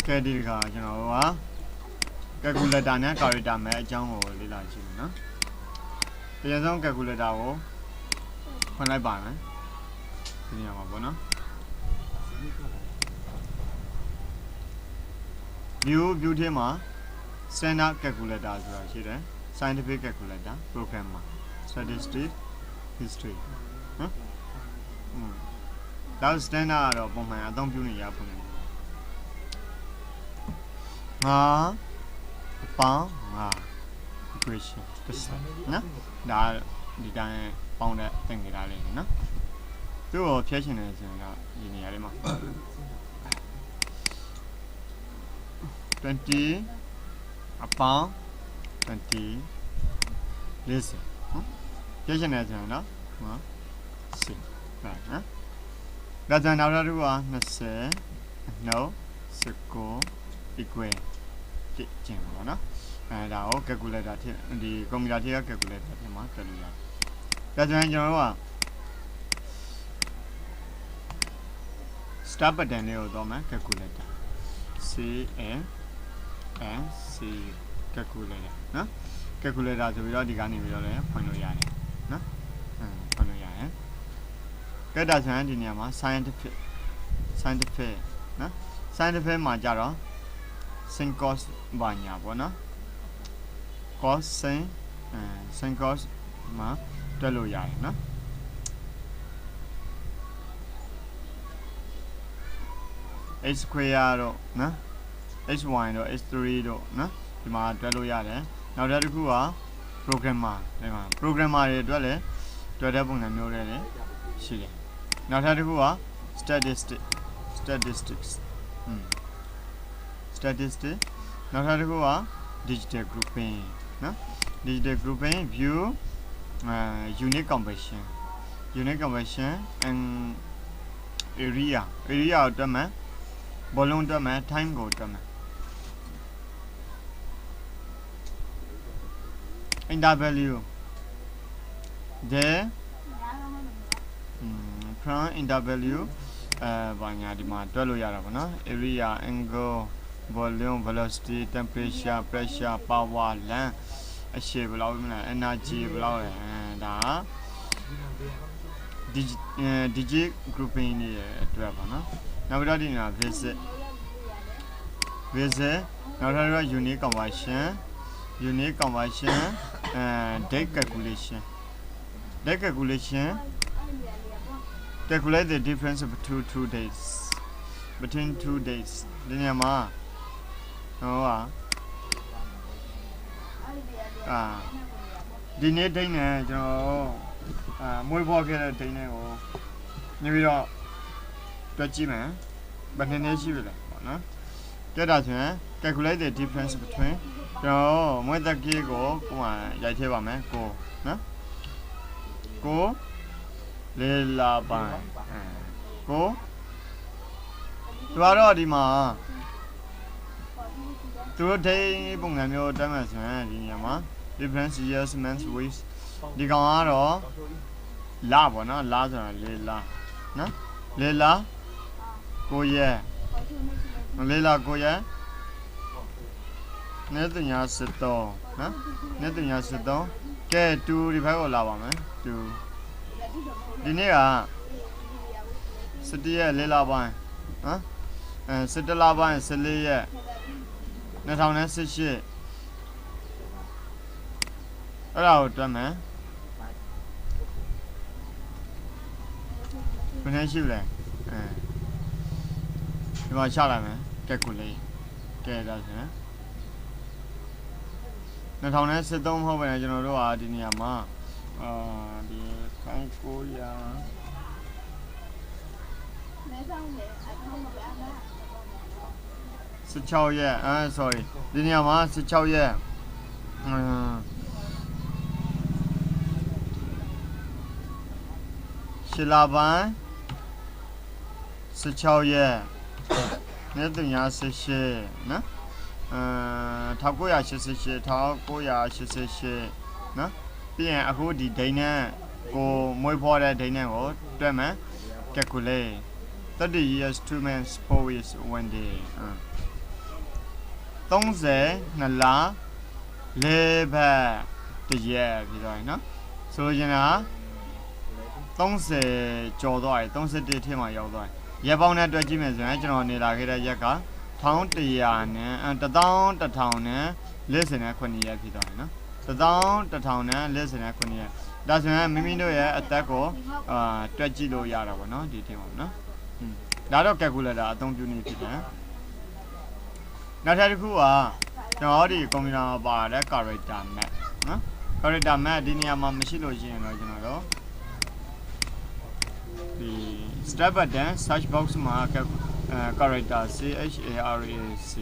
Kediga, you know, calculate and corridor, my jungle, little, you know. The young calculate our when I buy it. View beauty ma, send out calculator, scientific calculator, programmer, statistic, history. That's standard of my I don't do it. Equation. No? That the guy found that thing that I no? Two or patient is in the animal. 20 upon 20 listen. Patient is no? See. That's another one. Let's say no, circle, equate. No? And I'll calculate that the computer calculator. That's when you know stop at the new domain calculator. C A N C calculator. No? Calculator to be all the gun in the point of yard. No? Point of yard. Get that hand in your scientific. No? Scientific major. Sin cos banya bona cos sin cos ma တွက်လို့ရတယ်နော် x square တော့နော် hy တော့ x3 တော့နော်ဒီမှာတွက်လို့ရတယ်နောက်တစ်ခုက programmer ဒီမှာ programmer တွေအတွက်လည်းတွက်တဲ့ပုံစံမျိုးတွေလည်းရှိတယ်နောက်တစ်ခုက statistics now how to go digital grouping no digital grouping view unique conversion and area to me volume to me time go to me in that value there from in that value banya di ma twet lo yara ba no area angle volume velocity temperature pressure power length အရှိဘယ်လောက်လဲ energy ဘယ်လောက်လဲဒါ digit grouping တွေအတွက်ပါနော်နောက်ပြီးတော့ဒီမှာ visit နောက်ထပ်တော့ unique conversion date calculation calculate the difference between two days ဒီနေရာမှာဒီနေ့ဒိတ်နဲ့ကျွန်တော်မွေးဖွားခဲ့တဲ့ဒိတ်နဲ့ကိုနေပြီးတော့တွက်ကြည့်မယ်ဘယ်နှစ်နေ့ရှိပြီလဲပေါ့နော်ကြည့်တာဆိုရင် calculate the difference between ကျွန်တော်မွေးသက်ကြီးကိုကိုယ်ကရိုက်ထည့်ပါမယ်ကိုလေလာပိုင်းကိုသူကတော့ဒီမှာသူတို့ဒိတ်ပုံစံမျိုးတက်မယ်ဆိုရင်ဒီနေရာမှာ difference years months weeks ဒီကောင်ကတော့လပေါ့နော်လဆိုတာလေလာနော်လေလာ9ရက်လေလာ9ရက်နေ့တညာ73နော်နေ့တညာ73ကဲ2ဒီဘက်ကိုလာပါမယ်2ဒီနေ့က17ရက်လေလာပိုင်းနော်17လပိုင်း14ရက်2018အဲ့ဒါကိုတွက်မယ်ဘယ်နှရှိလဲဒီမှာချလိုက်မယ် calculate ကဲဒါဆိုရင်2013မဟုတ်ဘဲကျွန်တော်တို့ကဒီနေရာမှာဒီ190016ရက်sorry ဒီနေရာမှာ16ရက်ရှစ်လပိုင်း16ရက်နေ့388နော်1988နော်ပြီးရင်အခုဒီဒိန်းနဲ့ကိုမွေးဖွားတဲ့ဒိန်းနဲ့ကိုတွက်မယ် calculate 30 years 2 months 4 weeks 1 day 30 nala leba the year no so you know 30ကျော်သွားတယ်31ထဲမှာရောက်သွားတယ်ရက်ပေါင်းနဲ့တွက်ကြည့်မယ်ဆိုရင်ကျွန်တော်နေလာခဲ့တဲ့ရက်က1100နဲ့1100နဲ့59ရက်ဖြစ်သွားတယ်နော်1100နဲ့59ရက်ဒါဆိုရင်မိမိတို့ရဲ့အသက်ကိုတွက်ကြည့်လို့ရတာပေါ့နော်ဒီထဲမှာနော်ဒါတော့ calculator အသုံးပြုနေဖြစ်တယ်နောက်ထပ်တစ်ခုကကျွန်တော်ဒီကွန်ပျူတာမှာပါတဲ့ character map နော် character map ဒီနေရာမှာမရှိလို့ရှိရင်တော့ကျွန်တော်တို့ဒီ step button search box မှာ character CHARAC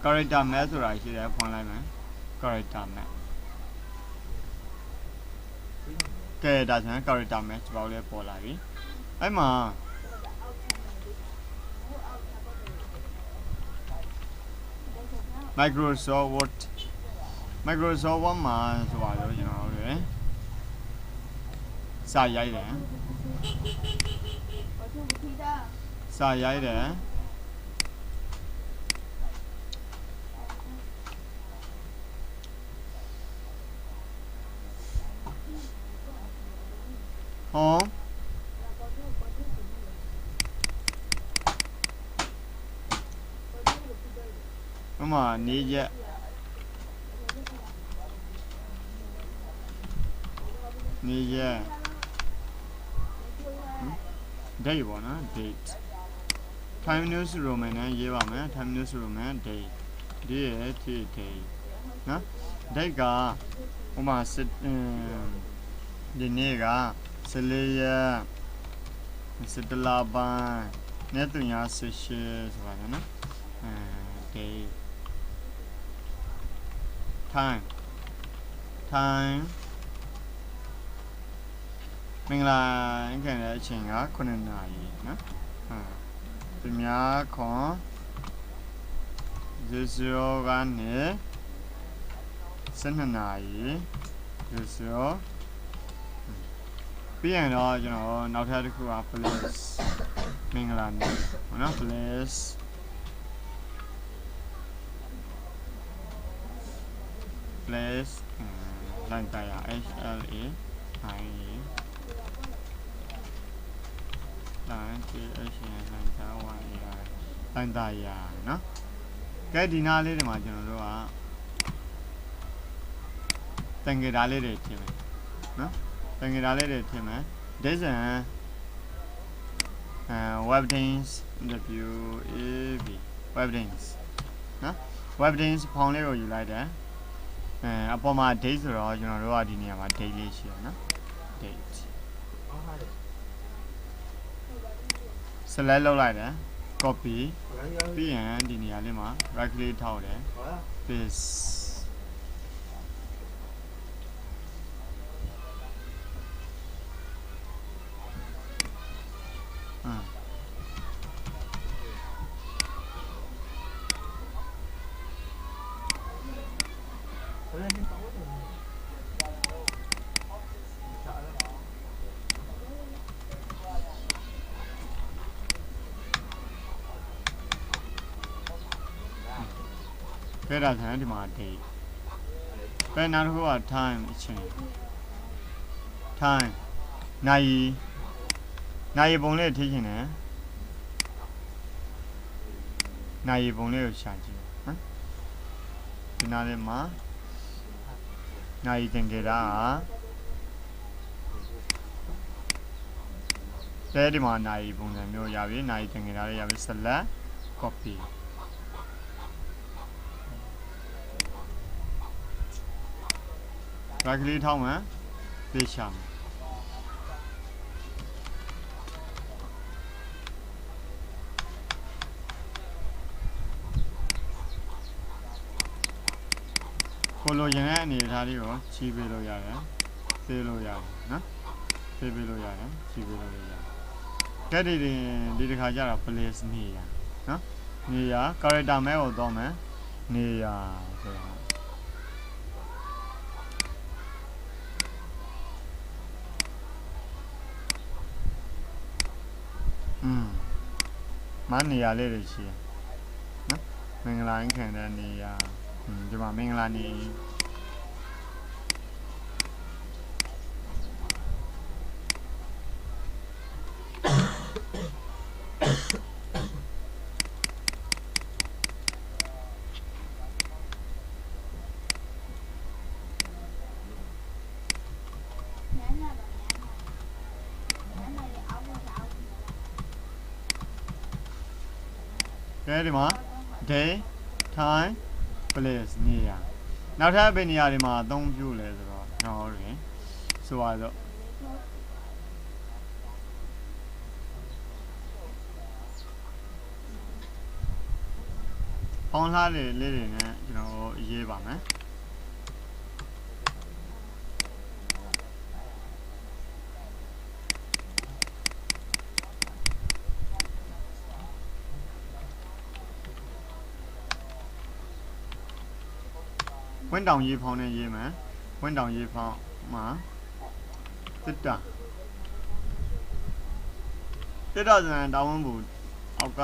character map ဆိုတာရှိတယ်ဖွင့်လိုက်မယ် character map ကဲဒါဆိုရင် character map ပေါက်လေးပေါ်လာပြီအဲ့မှာMicrosoft Word မှာဆိုပါတော့ကျွန်တော်တို့ရယ်စာရိုက်တယ်ဟောနေရက်date ပေါ့နော် date time news roman နဲ့ရေးပါမယ် time news roman date ဒီရဲ့ date နော် date ကဟိုမှာဒီနေ့က14ရက်17လပိုင်းနေ့တူညာ18ဆိုပါနော်date time မင်္ဂလာခင်တဲ့အချိန်က9နာရီနော်ဒီများခွန်0ကနေ12နာရီ0ပြီးရင်တော့ကျွန်တော်နောက်ထပ်တစ်ခုက place မင်္ဂလာနေ့နော် placeလန်တာယာ HLA I လန် THN လန်တာ YA လန်တာယာနော်ကဲဒီနားလေးတွေမှာကျွန်တော်တို့ကတန်ကြတာလေးတွေထည့်မယ်နော်တန်ကြတာလေးတွေထည့်မယ် this webdings WAV webdings နော် webdings ဖောင်လေးကိုယူလိုက်တယ်အပေါ်မှာ date ဆိုတော့ကျွန်တော်တို့ကဒီနေရာမှာ date လေးရှိရနော် date select လုပ်လိုက်တယ် copy ပြီးရင်ဒီနေရာလေးမှာ right click ထောက်တယ် paste ခဲတာဆန်ဒီမှာ date ပဲနောက်တစ်ခုက time အချိန် time နိုင်ပုံလေးထိချင်တယ်နိုင်ပုံလေးကိုရှာကြည့်ဟမ်ဒီနားလေးမှာနိုင်တင်ကြတာဒီမှာနိုင်ပုံစံမျိုးရပြီနိုင်တင်ကြတာလေးရပြီ select copy right click ထောက်မယ်ပေးရှာမယ်ကိုလိုရင်တဲ့အနေအထားလေးကိုချီးပေးလို့ရတယ်သေးလို့ရတယ်နော်သေးပေးလို့ရတယ်ချီးပေးလို့ရတယ်ကဲဒီတစ်ခါကျတော့ place နေရနော်နေရ character map ကိုတော့မယ်နေရဆိုတာမနေရလေးတွေရှိရနော် မင်္ဂလာခံတဲ့နေရာဒီမှာမင်္ဂလာနေကဲဒီမှာ day time place နေရာနောက်ထပ်ဘယ်နေရာတွေမှာအသုံးပြုလဲဆိုတော့ကျွန်တော်တို့ဆိုပါတော့ပေါင်းထားလေးတွေနဲ့ကျွန်တော်ရေးပါမယ်ဝင်းတောင်ရေးဖောင်းနဲ့ရေးမယ်ဝင်းတောင်ရေးဖောင်းမှာတစ်တာဆိုရင်တောင်းဝန်းဘူးအောက်က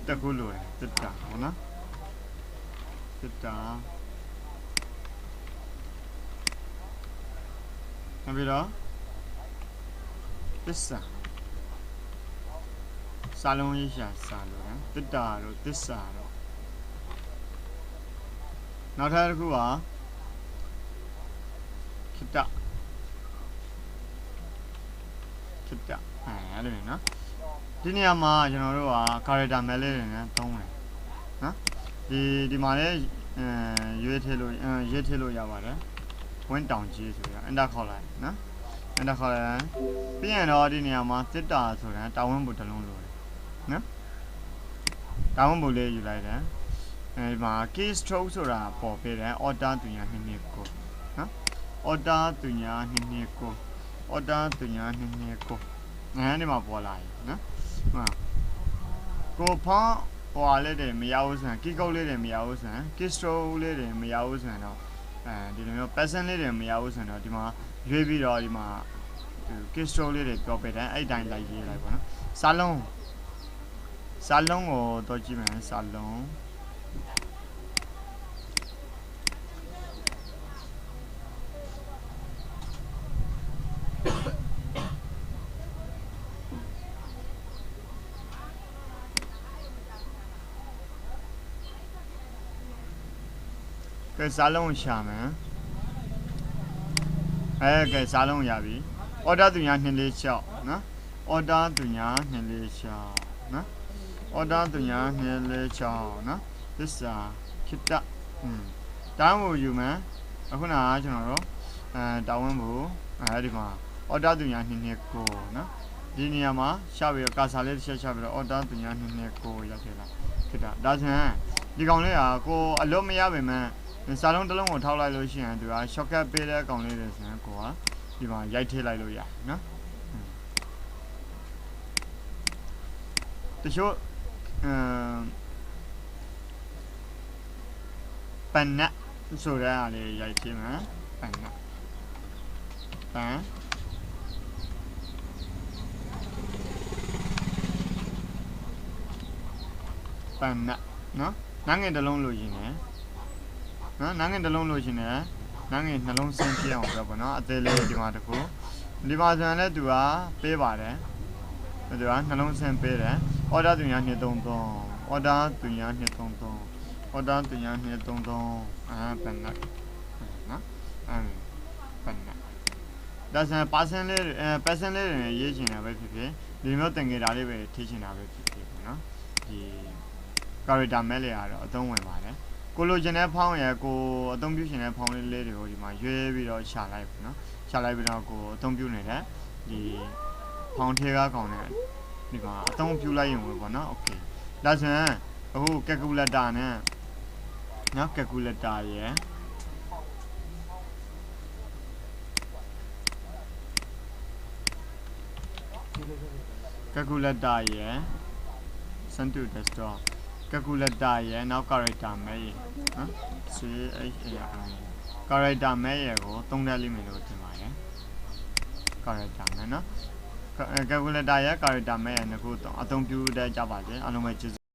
တကူလို့တစ်တာဟုတ်နော်တစ်တာနောက်ပြီးတော့သစ္စာစာလုံးရေးရှာစာလို့တစ်တာတို့သစ္စာတို့နောက်ထပ်တစ်ခုကခိတအဲ့လိုနော်ဒီနေရာမှာကျွန်တော်တို့က character map လေးတွေနဲ့သုံးတယ်နော်ဒီမှာလည်းရေးထည့်လို့ရပါတယ်ဝင်းတောင်ကြီးဆိုရ enter ခေါ်လိုက်နော် enter ခေါ်လိုက်ပြီးရင်တော့ဒီနေရာမှာစစ်တာဆိုတာတာဝန်ဘူးတစ်လုံးလိုတယ်နော်တာဝန်ဘူးလေးယူလိုက်တယ်ဒီမှာ key stroke ဆိုတာပေါ်ပေးတယ် order တူညာ229နော် order တူညာ229 order တူညာ229ဒီမှာပေါ်လာပြီနော်ကိုဖောင်းဟွာလေးတွေမရဘူးဆိုရင် key code လေးတွေမရဘူးဆိုရင် key stroke လေးတွေမရဘူးဆိုရင်တော့ဒီလိုမျိုး pattern လေးတွေမရဘူးဆိုရင်တော့ဒီမှာရွေးပြီးတော့ဒီမှာ key stroke လေးတွေပြောပေးတယ်အဲ့အတိုင်းလိုက်ရေးလိုက်ပါနော်စာလုံးကိုတော့ကြည့်မယ်စာလုံးကဲစားလုံးရှာမယ်ကဲစားလုံးရပြီ order တူညာ246နော် order တူညာ246နော် order တူညာ246နော်သစ္စာခိတတောင်းဖို့ယူမယ်အခုနကကျွန်တော်တို့တောင်းဝန်းဖို့ဒီမှာ order တူညာ229နော်ဒီနေရာမှာရှာပြီးတော့ကာစာလေးတစ်ချက်ရှာပြီးတော့ order တူညာ229ရောက်ခဲ့လားခိတဒါဆိုရင်ဒီကောင်လေးကကိုအလုပ်မရပါမယ်စာလုံးတစ်လုံးကိုထောက်လိုက်လို့ရှိရင်သူက shortcut ပေးတဲ့အကောင်လေးတွေဆိုရင်ကိုကဒီမှာရိုက်ထည့်လိုက်လို့ရနော်တချို့ပန်နတ်ဆိုတဲ့အားလေးရိုက်ထည့်မယ်ပန်နတ်ပန်နတ်နော်နားငယ်တစ်လုံးလို့ရင်းနေနော်နားငယ်တစ်လုံးလို့ရှင်တယ်နားငယ်နှလုံးစင်းပြအောင်ပြောပါနော်အသေးလေးဒီမှာတခုဒီမှာဆိုရင်လည်းသူကပေးပါတယ်သူကနှလုံးစင်းပေးတယ် order တူညာ233 order တူညာ233 order တူညာ233ပန်နတ်နော်ပန်နတ်ဒါဆိုရင် person လေးတွေရေးချင်တာပဲဖြစ်ဖြစ်ဒီမျိုးတင်ကြတာလေးပဲထည့်ချင်တာပဲဖြစ်ဖြစ်ပေါ့နော်ဒီ character map လေးကတော့အသုံးဝင်ပါတယ်ကိုလိုချင်တဲ့ဖောင်းရယ်ကိုအသုံးပြုချင်တဲ့ဖောင်းလေးတွေကိုဒီမှာရွေးပြီးတော့ရှာလိုက်ပေါ့နော်ရှာလိုက်ပြီးတော့ကိုအသုံးပြုနေတဲ့ဒီဖောင်းထဲကားကောင်နဲ့ဒီမှာအသုံးပြုလိုက်ရင်ဝင်ပေါ့နော်โอเคဒါဆိုရင်အခု calculator နဲ့နော် calculator ရယ်calculator ရယ် send to desktop calculator ရယ်နောက် character map ရယ်နော် character map ရယ်ကိုသုံးတတ်လိမ့်မယ်လို့ထင်ပါတယ် character map နော် calculator ရယ် character map ရယ်နှစ်ခုအသုံးပြုတတ်ကြပါစေအားလုံးပဲကျေးဇူး